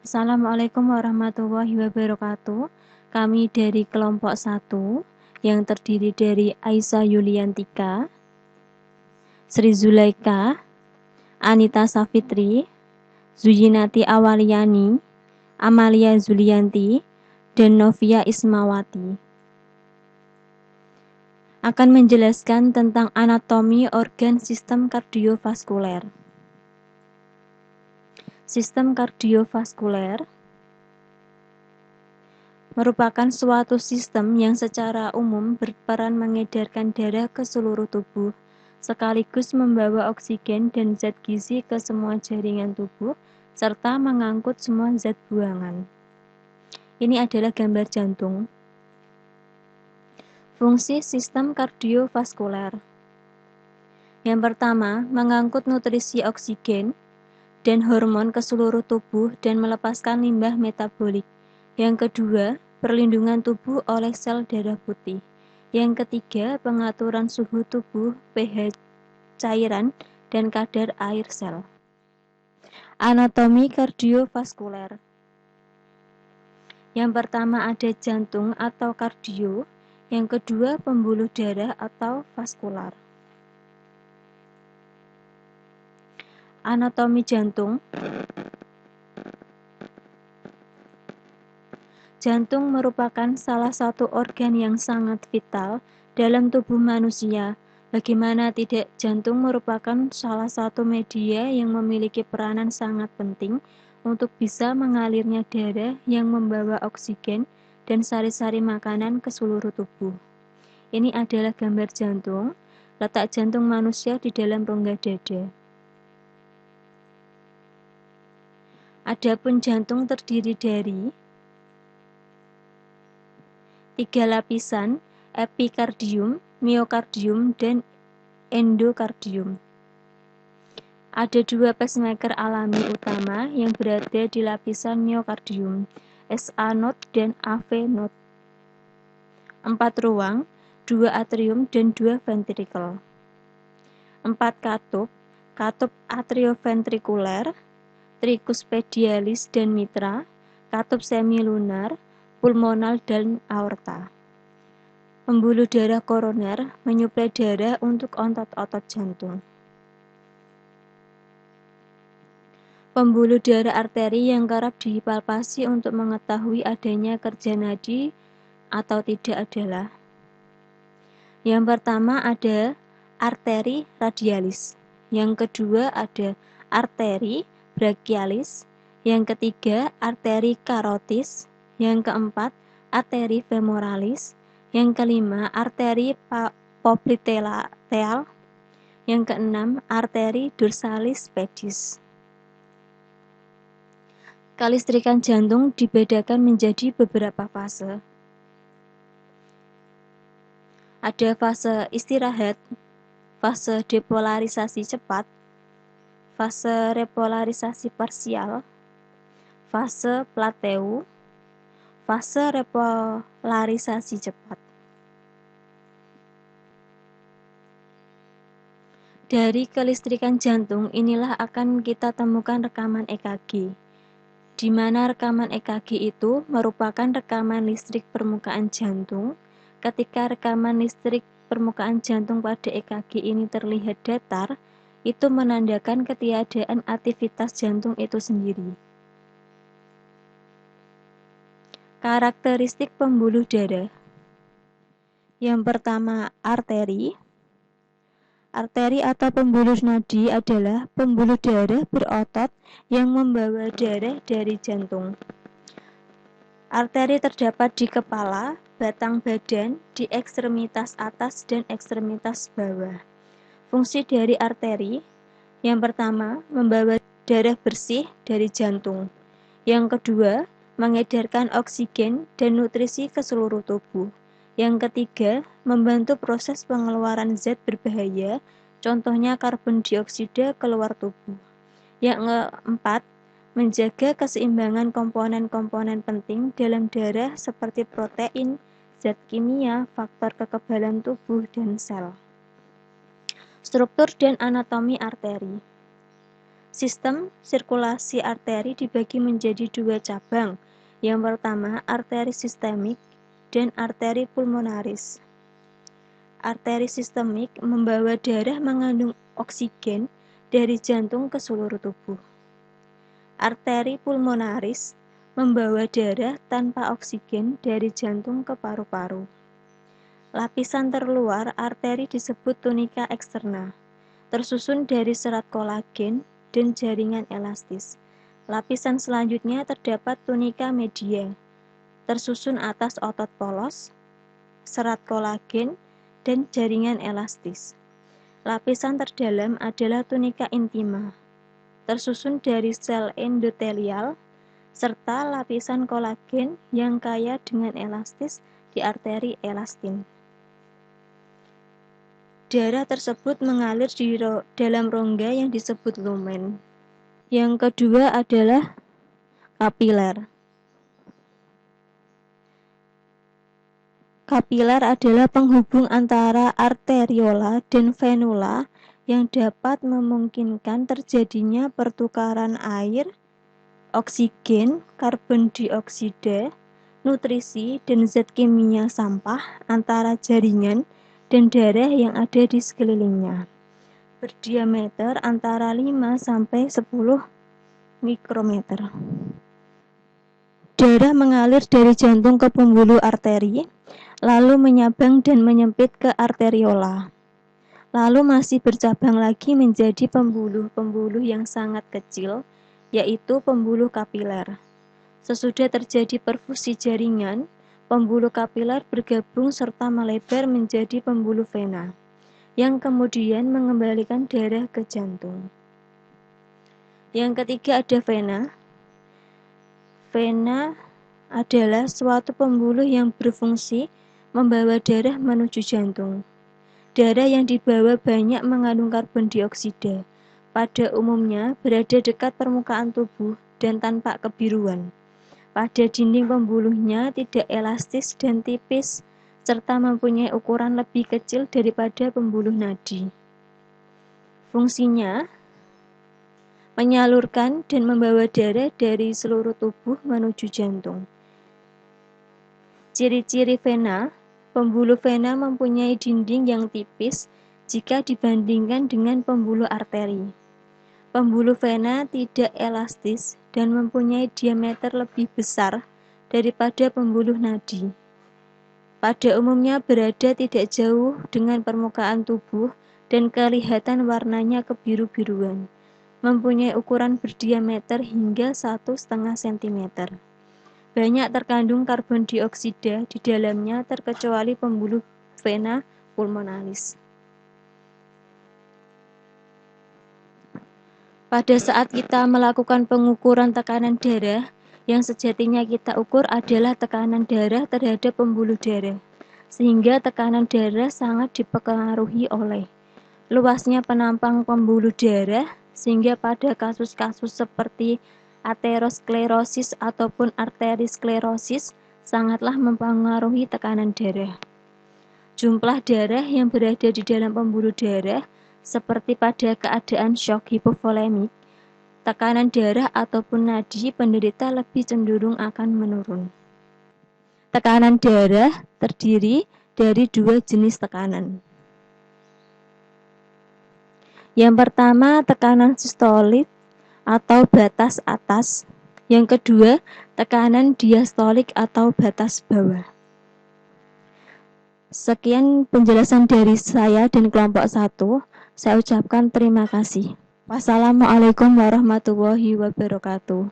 Assalamualaikum warahmatullahi wabarakatuh. Kami dari kelompok 1 yang terdiri dari Aisyah Yuliantika, Sri Zulaika, Anita Safitri, Zuyinati Awaliyani, Amalia Zulianti, dan Novia Ismawati akan menjelaskan tentang anatomi organ sistem kardiovaskuler. Sistem kardiovaskuler merupakan suatu sistem yang secara umum berperan mengedarkan darah ke seluruh tubuh, sekaligus membawa oksigen dan zat gizi ke semua jaringan tubuh, serta mengangkut semua zat buangan. Ini adalah gambar jantung. Fungsi sistem kardiovaskuler. Yang pertama, mengangkut nutrisi oksigen dan hormon ke seluruh tubuh dan melepaskan limbah metabolik. Yang kedua, perlindungan tubuh oleh sel darah putih. Yang ketiga, pengaturan suhu tubuh, pH cairan, dan kadar air sel. Anatomi kardiovaskuler. Yang pertama ada jantung atau kardio, yang kedua pembuluh darah atau vaskular. Anatomi jantung. Jantung merupakan salah satu organ yang sangat vital dalam tubuh manusia. Bagaimana tidak, jantung merupakan salah satu media yang memiliki peranan sangat penting untuk bisa mengalirnya darah yang membawa oksigen dan sari-sari makanan ke seluruh tubuh. Ini adalah gambar jantung, letak jantung manusia di dalam rongga dada. Adapun jantung terdiri dari 3 lapisan, epikardium, miokardium, dan endokardium. Ada 2 pacemaker alami utama yang berada di lapisan miokardium, SA node dan AV node. 4 ruang, 2 atrium dan 2 ventrikel. 4 katup, katup atrioventrikuler, tricus pedialis dan mitra, katup semilunar, pulmonal dan aorta. Pembuluh darah koroner menyuplai darah untuk otot-otot jantung. Pembuluh darah arteri yang kerap dipalpasi untuk mengetahui adanya kerja nadi atau tidak adalah: yang pertama ada arteri radialis, yang kedua ada arteri brachialis, yang ketiga arteri karotis, yang keempat arteri femoralis, yang kelima arteri popliteal, yang keenam arteri dorsalis pedis. Kelistrikan jantung dibedakan menjadi beberapa fase. Ada fase istirahat, fase depolarisasi cepat, fase repolarisasi parsial, fase plateu, fase repolarisasi cepat. Dari kelistrikan jantung inilah akan kita temukan rekaman EKG, di mana rekaman EKG itu merupakan rekaman listrik permukaan jantung. Ketika rekaman listrik permukaan jantung pada EKG ini terlihat datar, itu menandakan ketiadaan aktivitas jantung itu sendiri. Karakteristik pembuluh darah. Yang pertama, arteri. Arteri atau pembuluh nadi adalah pembuluh darah berotot yang membawa darah dari jantung. Arteri terdapat di kepala, batang badan, di ekstremitas atas dan ekstremitas bawah. Fungsi dari arteri, yang pertama, membawa darah bersih dari jantung. Yang kedua, mengedarkan oksigen dan nutrisi ke seluruh tubuh. Yang ketiga, membantu proses pengeluaran zat berbahaya, contohnya karbon dioksida keluar tubuh. Yang keempat, menjaga keseimbangan komponen-komponen penting dalam darah seperti protein, zat kimia, faktor kekebalan tubuh, dan sel. Struktur dan anatomi arteri. Sistem sirkulasi arteri dibagi menjadi dua cabang. Yang pertama, arteri sistemik dan arteri pulmonaris. Arteri sistemik membawa darah mengandung oksigen dari jantung ke seluruh tubuh. Arteri pulmonaris membawa darah tanpa oksigen dari jantung ke paru-paru. Lapisan terluar arteri disebut tunika eksterna, tersusun dari serat kolagen dan jaringan elastis. Lapisan selanjutnya terdapat tunika media, tersusun atas otot polos, serat kolagen, dan jaringan elastis. Lapisan terdalam adalah tunika intima, tersusun dari sel endotelial, serta lapisan kolagen yang kaya dengan elastis di arteri elastin. Darah tersebut mengalir di dalam rongga yang disebut lumen. Yang kedua adalah kapiler. Kapiler adalah penghubung antara arteriola dan venula yang dapat memungkinkan terjadinya pertukaran air, oksigen, karbon dioksida, nutrisi, dan zat kimia sampah antara jaringan dan darah yang ada di sekelilingnya, berdiameter antara 5 sampai 10 mikrometer. Darah mengalir dari jantung ke pembuluh arteri, lalu menyabang dan menyempit ke arteriola. Lalu masih bercabang lagi menjadi pembuluh-pembuluh yang sangat kecil, yaitu pembuluh kapiler. Sesudah terjadi perfusi jaringan, pembuluh kapiler bergabung serta melebar menjadi pembuluh vena, yang kemudian mengembalikan darah ke jantung. Yang ketiga ada vena. Vena adalah suatu pembuluh yang berfungsi membawa darah menuju jantung. Darah yang dibawa banyak mengandung karbon dioksida. Pada umumnya berada dekat permukaan tubuh dan tanpa kebiruan. Pada dinding pembuluhnya tidak elastis dan tipis, serta mempunyai ukuran lebih kecil daripada pembuluh nadi. Fungsinya menyalurkan dan membawa darah dari seluruh tubuh menuju jantung. Ciri-ciri vena. Pembuluh vena mempunyai dinding yang tipis jika dibandingkan dengan pembuluh arteri. Pembuluh vena tidak elastis dan mempunyai diameter lebih besar daripada pembuluh nadi. Pada umumnya berada tidak jauh dengan permukaan tubuh dan kelihatan warnanya kebiru-biruan. Mempunyai ukuran berdiameter hingga 1,5 cm. Banyak terkandung karbon dioksida di dalamnya terkecuali pembuluh vena pulmonalis. Pada saat kita melakukan pengukuran tekanan darah, yang sejatinya kita ukur adalah tekanan darah terhadap pembuluh darah, sehingga tekanan darah sangat dipengaruhi oleh luasnya penampang pembuluh darah, sehingga pada kasus-kasus seperti aterosklerosis ataupun arterisklerosis sangatlah mempengaruhi tekanan darah. Jumlah darah yang berada di dalam pembuluh darah, seperti pada keadaan shock hipovolemik, tekanan darah ataupun nadi penderita lebih cenderung akan menurun. Tekanan darah terdiri dari dua jenis tekanan. Yang pertama, tekanan sistolik atau batas atas. Yang kedua, tekanan diastolik atau batas bawah. Sekian penjelasan dari saya dan kelompok 1. Saya ucapkan terima kasih. Wassalamualaikum warahmatullahi wabarakatuh.